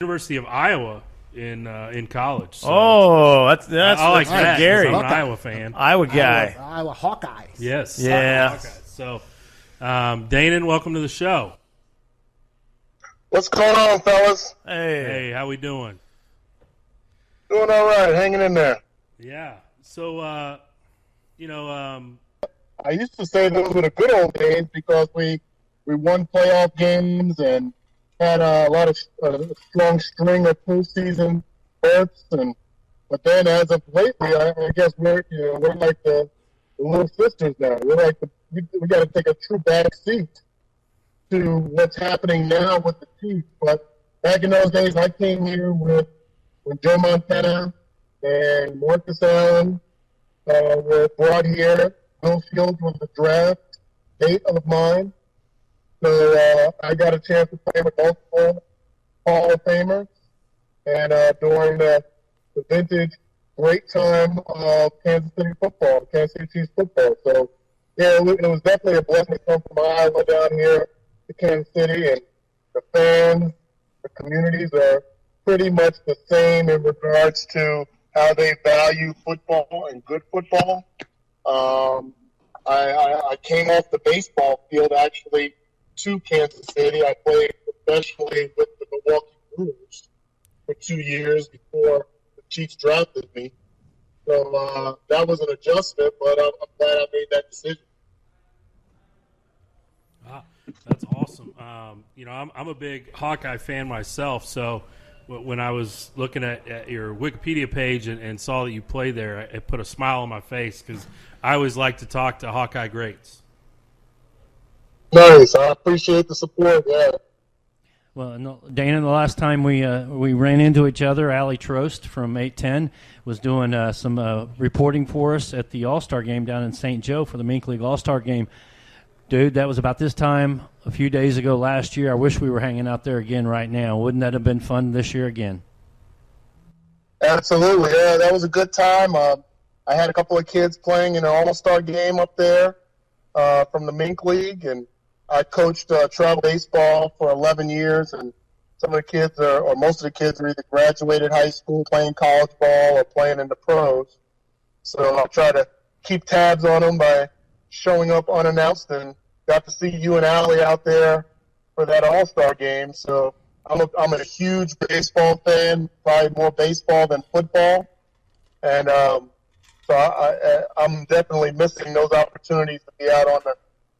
University of Iowa in college. So that's I like that. Gary. I'm an Iowa fan. Iowa guy. Iowa Hawkeyes. Yes. Yeah. Hawkeyes. So, Danan, welcome to the show. What's going on, fellas? Hey, how we doing? Doing all right, hanging in there. Yeah. So, I used to say those were the good old days because we won playoff games and had a lot of strong string of postseason berths. But then, as of lately, I guess we're like the little sisters now. We're like we got to take a true back seat to what's happening now with the Chiefs. But back in those days, I came here with Joe Montana and Marcus Allen were brought here. Bill Fields was the draft date of mine. So I got a chance to play with multiple Hall of Famers. And during the vintage great time of Kansas City football, Kansas City Chiefs football. So, yeah, it was definitely a blessing to come from Iowa down here to Kansas City. And the fans, the communities are pretty much the same in regards to how they value football and good football. I came off the baseball field actually to Kansas City. I played professionally with the Milwaukee Brewers for 2 years before the Chiefs drafted me. So that was an adjustment, but I'm glad I made that decision. Wow, that's awesome. I'm a big Hawkeye fan myself, so when I was looking at your Wikipedia page and saw that you played there, it put a smile on my face because I always like to talk to Hawkeye greats. Nice. I appreciate the support, yeah. Well, Dana, the last time we ran into each other, Allie Trost from 810 was doing some reporting for us at the All-Star game down in St. Joe for the Mink League All-Star game. Dude, that was about this time a few days ago last year. I wish we were hanging out there again right now. Wouldn't that have been fun this year again? Absolutely, yeah. That was a good time. I had a couple of kids playing in an All-Star game up there from the Mink League, and I coached travel baseball for 11 years, and some of the kids, or most of the kids, are either graduated high school, playing college ball, or playing in the pros. So I'll try to keep tabs on them by showing up unannounced, and got to see you and Allie out there for that All-Star game. So I'm a huge baseball fan, probably more baseball than football, and so I'm definitely missing those opportunities to be out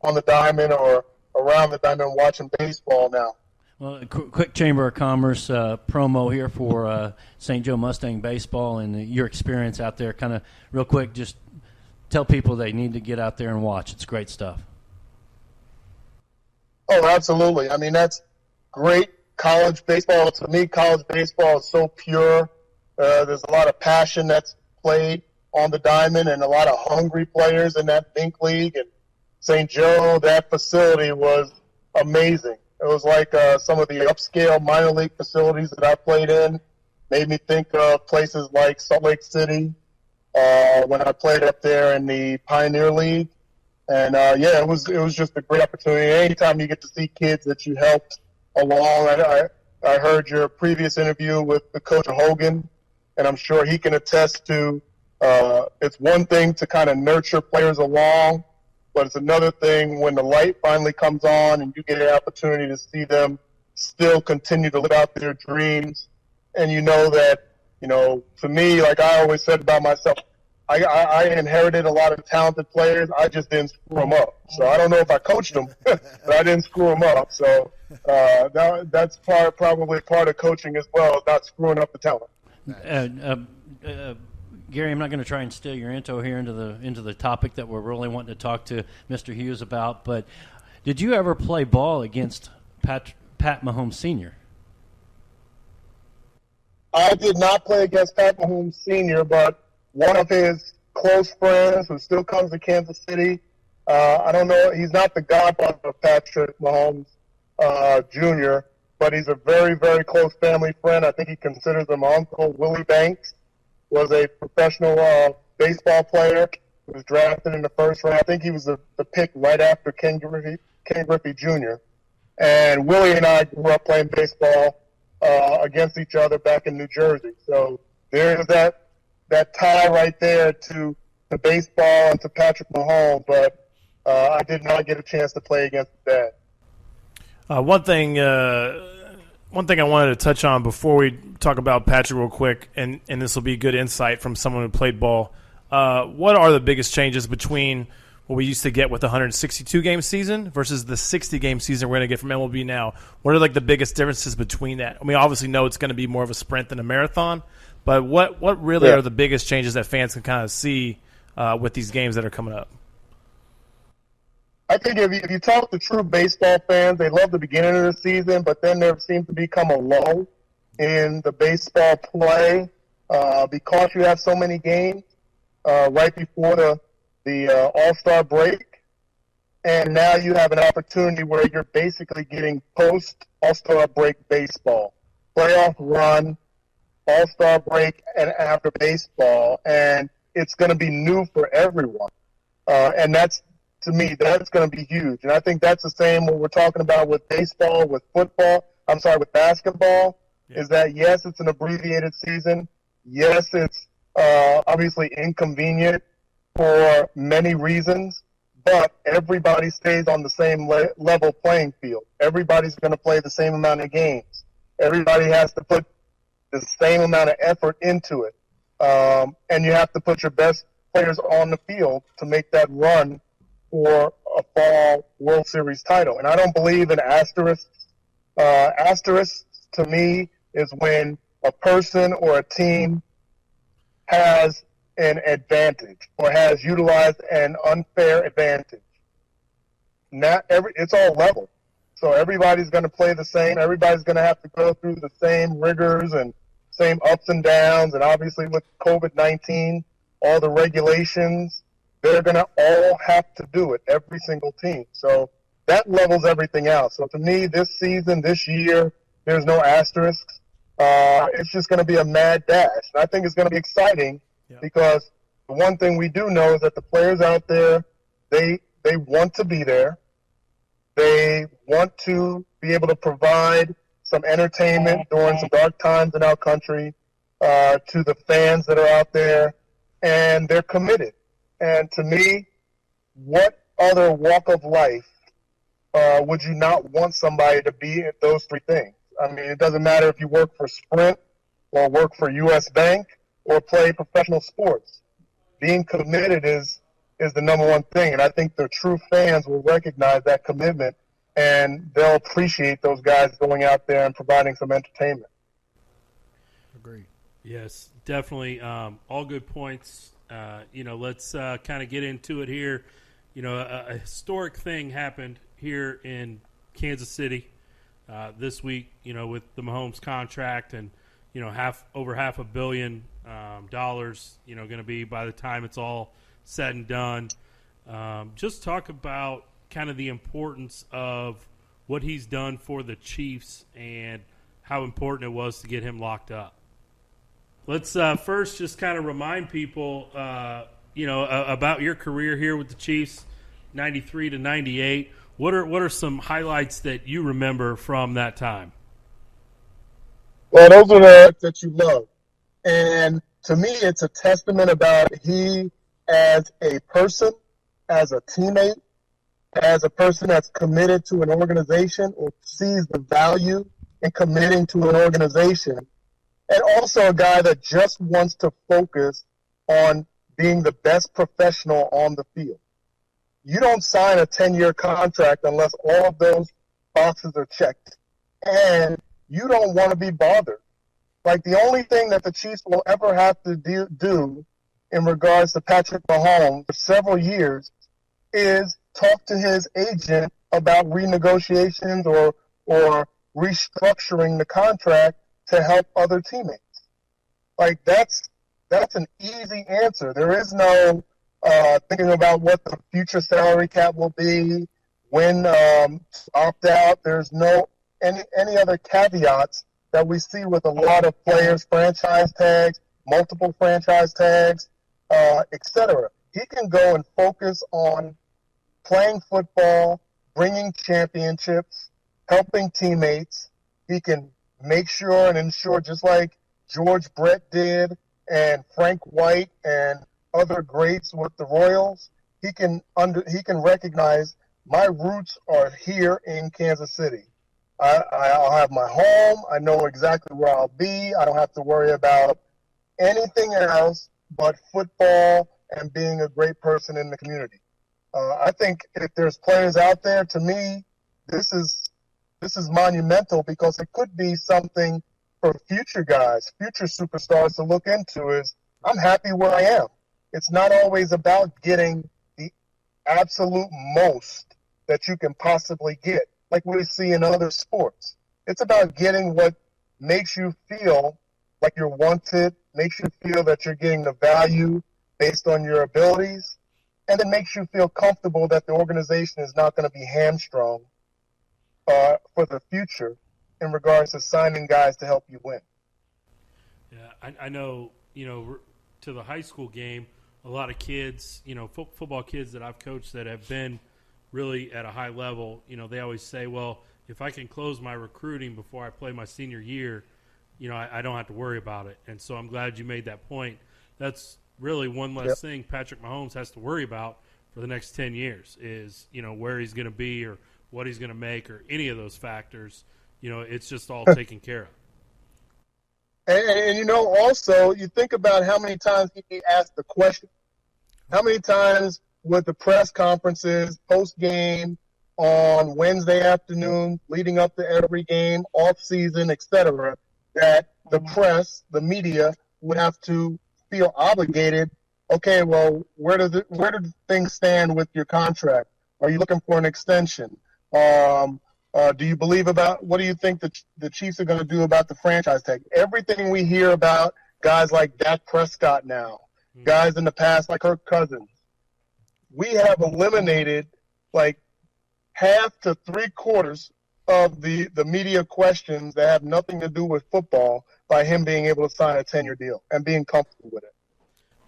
on the diamond or around the diamond watching baseball now. Well, a quick Chamber of Commerce promo here for St. Joe Mustang Baseball and your experience out there. Kind of real quick, just tell people they need to get out there and watch. It's great stuff. Oh, absolutely. I mean, that's great college baseball. To me, college baseball is so pure. There's a lot of passion that's played on the diamond and a lot of hungry players in that Mink League. And St. Joe, that facility was amazing. It was like some of the upscale minor league facilities that I played in. Made me think of places like Salt Lake City when I played up there in the Pioneer League. And, yeah, it was just a great opportunity. Anytime you get to see kids that you helped along. I heard your previous interview with the Coach Hogan, and I'm sure he can attest to it's one thing to kind of nurture players along, but it's another thing when the light finally comes on and you get an opportunity to see them still continue to live out their dreams. And you know that, to me, like I always said about myself, I inherited a lot of talented players. I just didn't screw them up. So I don't know if I coached them, but I didn't screw them up. So that's probably part of coaching as well, not screwing up the talent. Gary, I'm not going to try and steal your intro here into the topic that we're really wanting to talk to Mr. Hughes about, but did you ever play ball against Pat Mahomes Sr.? I did not play against Pat Mahomes Sr., but one of his close friends who still comes to Kansas City, I don't know, he's not the godfather of Patrick Mahomes Jr., but he's a very, very close family friend. I think he considers him uncle. Willie Banks was a professional baseball player. He was drafted in the first round. I think he was the pick right after Ken Griffey Jr. And Willie and I grew up playing baseball against each other back in New Jersey. So there's that tie right there to baseball and to Patrick Mahomes, but I did not get a chance to play against his dad. One thing I wanted to touch on before we talk about Patrick real quick, and this will be good insight from someone who played ball. What are the biggest changes between what we used to get with the 162-game season versus the 60-game season we're going to get from MLB now? What are the biggest differences between that? I mean, obviously know it's going to be more of a sprint than a marathon, but what really are the biggest changes that fans can kind of see with these games that are coming up? I think if you talk to true baseball fans, they love the beginning of the season, but then there seems to become a lull in the baseball play because you have so many games right before the All-Star break, and now you have an opportunity where you're basically getting post-All-Star break baseball, playoff run, All-Star break, and after baseball, and it's going to be new for everyone, and to me, that's going to be huge. And I think that's the same what we're talking about with baseball, with basketball, is that, yes, it's an abbreviated season. Yes, it's obviously inconvenient for many reasons, but everybody stays on the same level playing field. Everybody's going to play the same amount of games. Everybody has to put the same amount of effort into it. And you have to put your best players on the field to make that run for a fall World Series title. And I don't believe in asterisks. Asterisks, to me, is when a person or a team has an advantage or has utilized an unfair advantage. It's all level. So everybody's going to play the same. Everybody's going to have to go through the same rigors and same ups and downs. And obviously with COVID-19, all the regulations, they're going to all have to do it, every single team. So that levels everything out. So to me, this season, this year, there's no asterisks. It's just going to be a mad dash. And I think it's going to be exciting because the one thing we do know is that the players out there, they want to be there. They want to be able to provide some entertainment during some dark times in our country to the fans that are out there, and they're committed. And to me, what other walk of life would you not want somebody to be at those three things? I mean, it doesn't matter if you work for Sprint or work for U.S. Bank or play professional sports. Being committed is the number one thing, and I think the true fans will recognize that commitment, and they'll appreciate those guys going out there and providing some entertainment. Agree. Yes, definitely. All good points. Let's kind of get into it here. A historic thing happened here in Kansas City this week, with the Mahomes contract and, over half $500 million, going to be by the time it's all said and done. Just talk about kind of the importance of what he's done for the Chiefs and how important it was to get him locked up. Let's first just kind of remind people, about your career here with the Chiefs, 93 to 98. What are some highlights that you remember from that time? Well, those are the that you love. And to me, it's a testament about he as a person, as a teammate, as a person that's committed to an organization or sees the value in committing to an organization. And also a guy that just wants to focus on being the best professional on the field. You don't sign a 10-year contract unless all of those boxes are checked. And you don't want to be bothered. Like, the only thing that the Chiefs will ever have to do in regards to Patrick Mahomes for several years is talk to his agent about renegotiations or restructuring the contract to help other teammates. Like, that's an easy answer. There is no thinking about what the future salary cap will be, when to opt out. There's no any other caveats that we see with a lot of players, franchise tags, multiple franchise tags, etc. He can go and focus on playing football, bringing championships, helping teammates. He can make sure and ensure, just like George Brett did and Frank White and other greats with the Royals, he can recognize my roots are here in Kansas City. I'll have my home. I know exactly where I'll be. I don't have to worry about anything else but football and being a great person in the community. I think if there's players out there, to me, this is monumental, because it could be something for future guys, future superstars to look into. Is I'm happy where I am. It's not always about getting the absolute most that you can possibly get, like we see in other sports. It's about getting what makes you feel like you're wanted, makes you feel that you're getting the value based on your abilities, and then makes you feel comfortable that the organization is not going to be hamstrung for the future in regards to signing guys to help you win. Yeah, I know, to the high school game, a lot of kids, football kids that I've coached that have been really at a high level, they always say, well, if I can close my recruiting before I play my senior year, I don't have to worry about it. And so I'm glad you made that point. That's really one less thing Patrick Mahomes has to worry about for the next 10 years is, where he's going to be or what he's going to make or any of those factors. It's just all taken care of. And also, you think about how many times he asked the question. How many times with the press conferences, post-game, on Wednesday afternoon, leading up to every game, off-season, etc., that the press, the media, would have to feel obligated. Okay, well, where do things stand with your contract? Are you looking for an extension? Do you believe what do you think the Chiefs are going to do about the franchise tag? Everything we hear about guys like Dak Prescott now, guys in the past like Kirk Cousins, we have eliminated like half to three-quarters of the media questions that have nothing to do with football by him being able to sign a 10-year deal and being comfortable with it.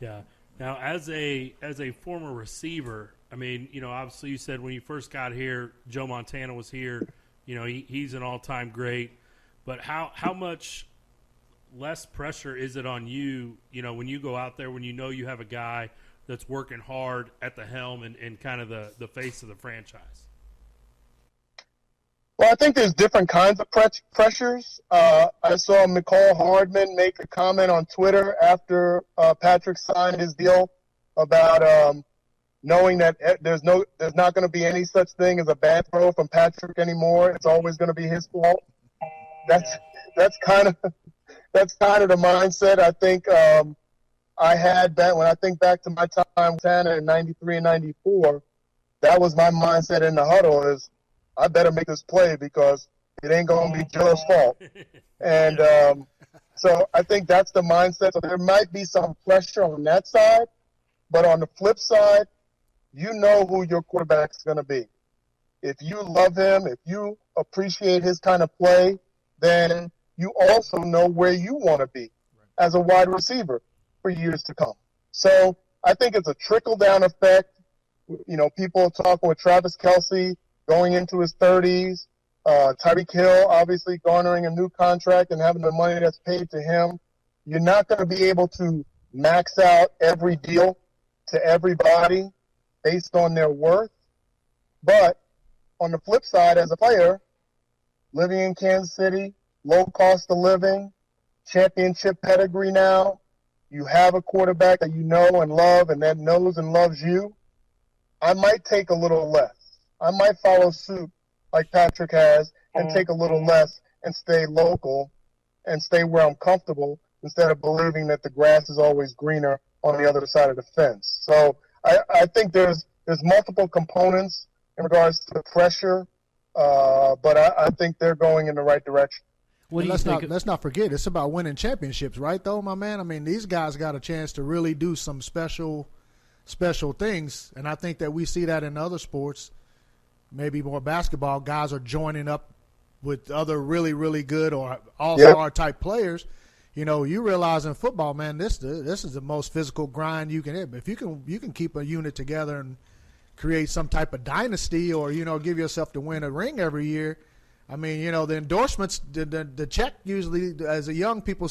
Yeah. Now, as a former receiver, I mean, obviously you said when you first got here, Joe Montana was here. He's an all-time great. But how much less pressure is it on you, when you go out there, when you have a guy that's working hard at the helm and kind of the face of the franchise? Well, I think there's different kinds of pressures. I saw McCall Hardman make a comment on Twitter after Patrick signed his deal about knowing that there's not going to be any such thing as a bad throw from Patrick anymore. It's always going to be his fault. That's kind of the mindset I think I had back when I think back to my time with Tanner in '93 and '94. That was my mindset in the huddle: is I better make this play because it ain't going to be Joe's fault. And so I think that's the mindset. So there might be some pressure on that side, but on the flip side, you know who your quarterback's going to be. If you love him, if you appreciate his kind of play, then you also know where you want to be as a wide receiver for years to come. So I think it's a trickle-down effect. People talking with Travis Kelce going into his 30s, Tyreek Hill obviously garnering a new contract and having the money that's paid to him. You're not going to be able to max out every deal to everybody based on their worth. But on the flip side, as a player, living in Kansas City, low cost of living, championship pedigree now, you have a quarterback that you know and love and that knows and loves you, I might take a little less. I might follow suit like Patrick has and take a little less and stay local and stay where I'm comfortable instead of believing that the grass is always greener on the other side of the fence. So I think there's multiple components in regards to the pressure, but I think they're going in the right direction. Let's not forget, it's about winning championships, right, though, my man? I mean, these guys got a chance to really do some special things, and I think that we see that in other sports. Maybe more basketball, guys are joining up with other really, really good or all-star type players. You realize in football, man, this is the most physical grind you can hit. But if you can keep a unit together and create some type of dynasty or, give yourself to win a ring every year, I mean, the endorsements, the check usually, as the young people